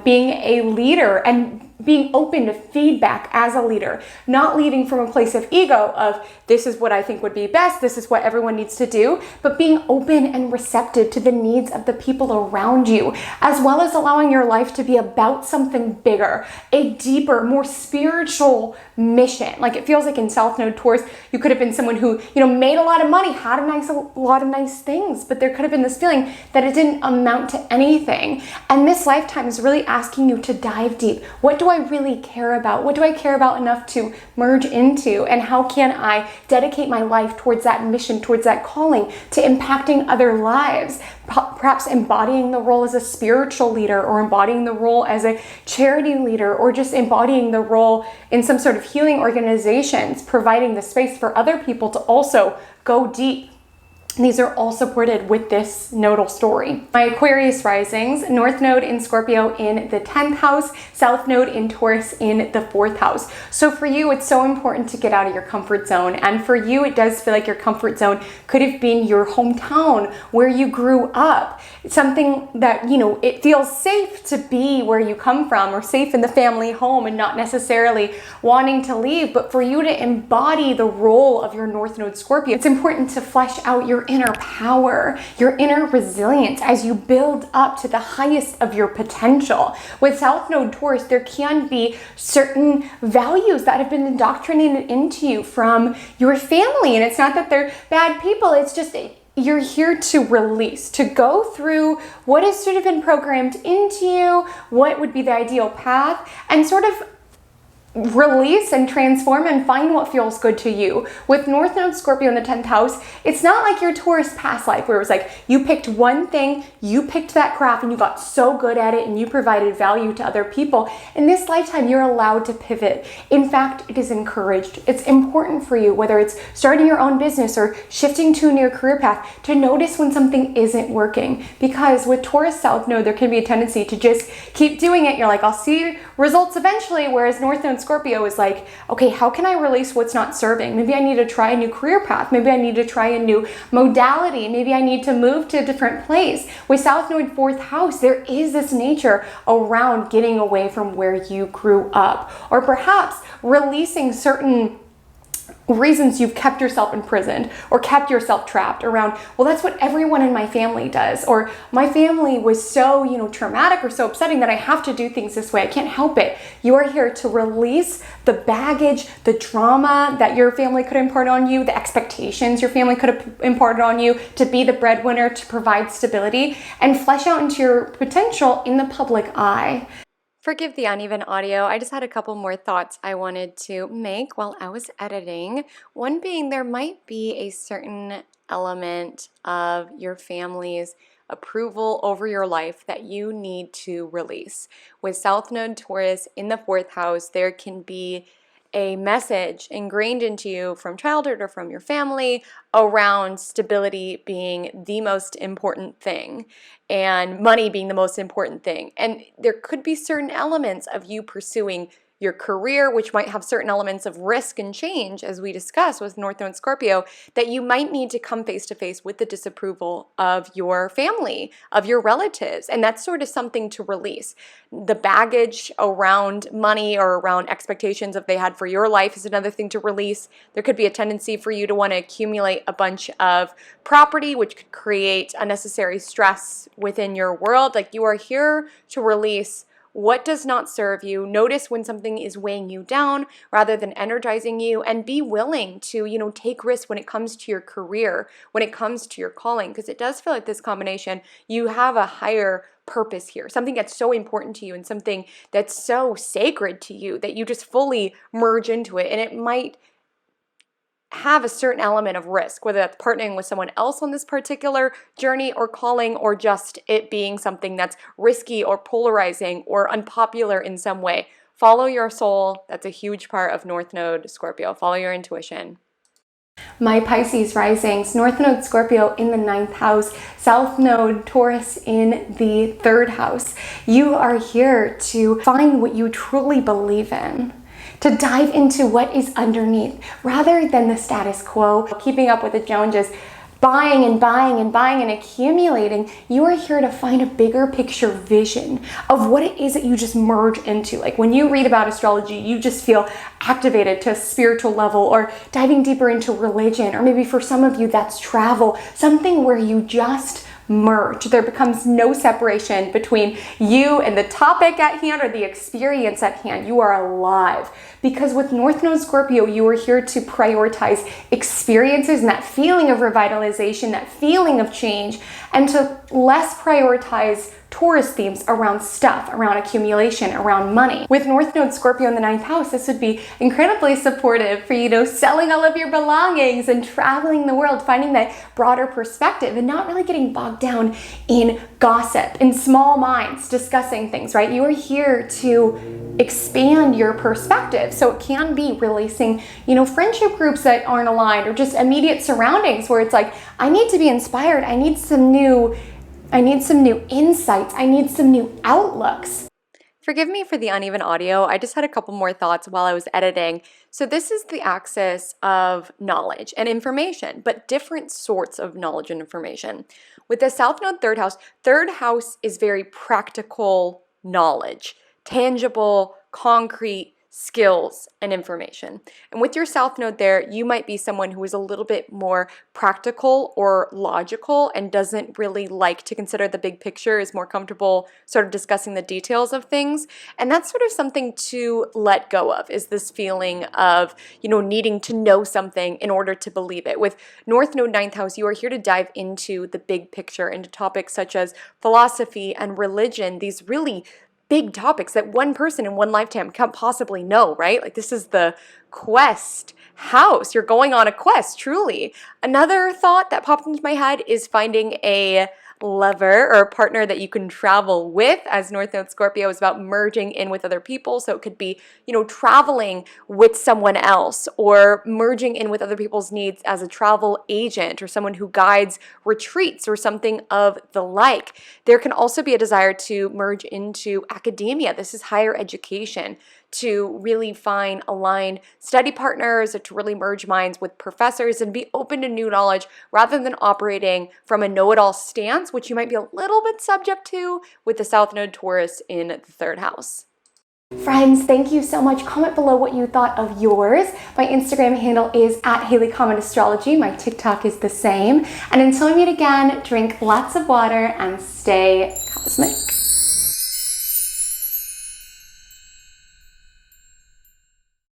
Speaker 1: being a leader and being open to feedback as a leader, not leading from a place of ego of this is what I think would be best, this is what everyone needs to do, but being open and receptive to the needs of the people around you, as well as allowing your life to be about something bigger, a deeper, more spiritual mission. Like it feels like in South Node Taurus, you could have been someone who, made a lot of money, had a lot of nice things, but there could have been this feeling that it didn't amount to anything. And this lifetime is really asking you to dive deep. What do I really care about? What do I care about enough to merge into? And how can I dedicate my life towards that mission, towards that calling, to impacting other lives? Perhaps embodying the role as a spiritual leader, or embodying the role as a charity leader, or just embodying the role in some sort of healing organizations, providing the space for other people to also go deep. These are all supported with this nodal story. My Aquarius risings, North Node in Scorpio in the 10th house, South Node in Taurus in the 4th house. So for you, it's so important to get out of your comfort zone. And for you, it does feel like your comfort zone could have been your hometown where you grew up. something that, you know, it feels safe to be where you come from, or safe in the family home and not necessarily wanting to leave. But for you to embody the role of your North Node Scorpio, it's important to flesh out your inner power, your inner resilience as you build up to the highest of your potential. With South Node Taurus, there can be certain values that have been indoctrinated into you from your family. And it's not that they're bad people, it's just you're here to release, to go through what has sort of been programmed into you, what would be the ideal path, and sort of release and transform and find what feels good to you. With North Node Scorpio in the 10th house, it's not like your Taurus past life where it was like you picked one thing, you picked that craft and you got so good at it and you provided value to other people. In this lifetime, you're allowed to pivot. In fact, it is encouraged. It's important for you, whether it's starting your own business or shifting to a new career path, to notice when something isn't working. Because with Taurus South Node, there can be a tendency to just keep doing it. You're like, I'll see results eventually, whereas North Node Scorpio is like, okay, how can I release what's not serving? Maybe I need to try a new career path. Maybe I need to try a new modality. Maybe I need to move to a different place. With South Node 4th house, there is this nature around getting away from where you grew up, or perhaps releasing certain reasons you've kept yourself imprisoned or kept yourself trapped around, well, that's what everyone in my family does, or my family was so, you know, traumatic or so upsetting that I have to do things this way. I can't help it. You are here to release the baggage, the trauma that your family could impart on you, the expectations your family could have imparted on you to be the breadwinner, to provide stability, and flesh out into your potential in the public eye. Forgive the uneven audio. I just had a couple more thoughts I wanted to make while I was editing. One being, there might be a certain element of your family's approval over your life that you need to release. With South Node Taurus in the 4th house, there can be a message ingrained into you from childhood or from your family around stability being the most important thing and money being the most important thing. And there could be certain elements of you pursuing your career, which might have certain elements of risk and change, as we discussed with North Node Scorpio, that you might need to come face to face with the disapproval of your family, of your relatives. And that's sort of something to release. The baggage around money or around expectations that they had for your life is another thing to release. There could be a tendency for you to want to accumulate a bunch of property, which could create unnecessary stress within your world. Like, you are here to release what does not serve you. Notice when something is weighing you down rather than energizing you, and be willing to, you know, take risks when it comes to your career, when it comes to your calling, because it does feel like this combination, you have a higher purpose here, something that's so important to you and something that's so sacred to you that you just fully merge into it. And it might have a certain element of risk, whether that's partnering with someone else on this particular journey or calling, or just it being something that's risky or polarizing or unpopular in some way. Follow your soul. That's a huge part of North Node Scorpio. Follow your intuition. My Pisces risings, North Node Scorpio in the 9th house, South Node Taurus in the 3rd house. You are here to find what you truly believe in, to dive into what is underneath rather than the status quo, keeping up with the Joneses, buying and buying and buying and accumulating. You are here to find a bigger picture vision of what it is that you just merge into. Like, when you read about astrology, you just feel activated to a spiritual level, or diving deeper into religion, or maybe for some of you that's travel, something where you just merge. There becomes no separation between you and the topic at hand or the experience at hand. You are alive. Because with North Node Scorpio, you are here to prioritize experiences and that feeling of revitalization, that feeling of change, and to less prioritize Taurus themes around stuff, around accumulation, around money. With North Node Scorpio in the 9th house, this would be incredibly supportive for, you know, selling all of your belongings and traveling the world, finding that broader perspective and not really getting bogged down in gossip, in small minds discussing things, right? You are here to expand your perspective. So it can be releasing, you know, friendship groups that aren't aligned, or just immediate surroundings where it's like, I need to be inspired. I need some new insights. I need some new outlooks. Forgive me for the uneven audio. I just had a couple more thoughts while I was editing. So this is the axis of knowledge and information, but different sorts of knowledge and information. With the South Node third house is very practical knowledge, tangible, concrete skills and information. And with your South Node there, you might be someone who is a little bit more practical or logical and doesn't really like to consider the big picture, is more comfortable sort of discussing the details of things. And that's sort of something to let go of, is this feeling of, needing to know something in order to believe it. With North Node 9th house, you are here to dive into the big picture, into topics such as philosophy and religion, these really big topics that one person in one lifetime can't possibly know, right? Like, this is the quest house. You're going on a quest, truly. Another thought that popped into my head is finding a lover or a partner that you can travel with, as North Node Scorpio is about merging in with other people. So it could be, traveling with someone else or merging in with other people's needs as a travel agent or someone who guides retreats or something of the like. There can also be a desire to merge into academia. This is higher education, to really find aligned study partners, or to really merge minds with professors and be open to new knowledge rather than operating from a know-it-all stance, which you might be a little bit subject to with the South Node Taurus in the 3rd house. Friends, thank you so much. Comment below what you thought of yours. My Instagram handle is @HaleyCommentAstrology. My TikTok is the same. And until we meet again, drink lots of water and stay cosmic.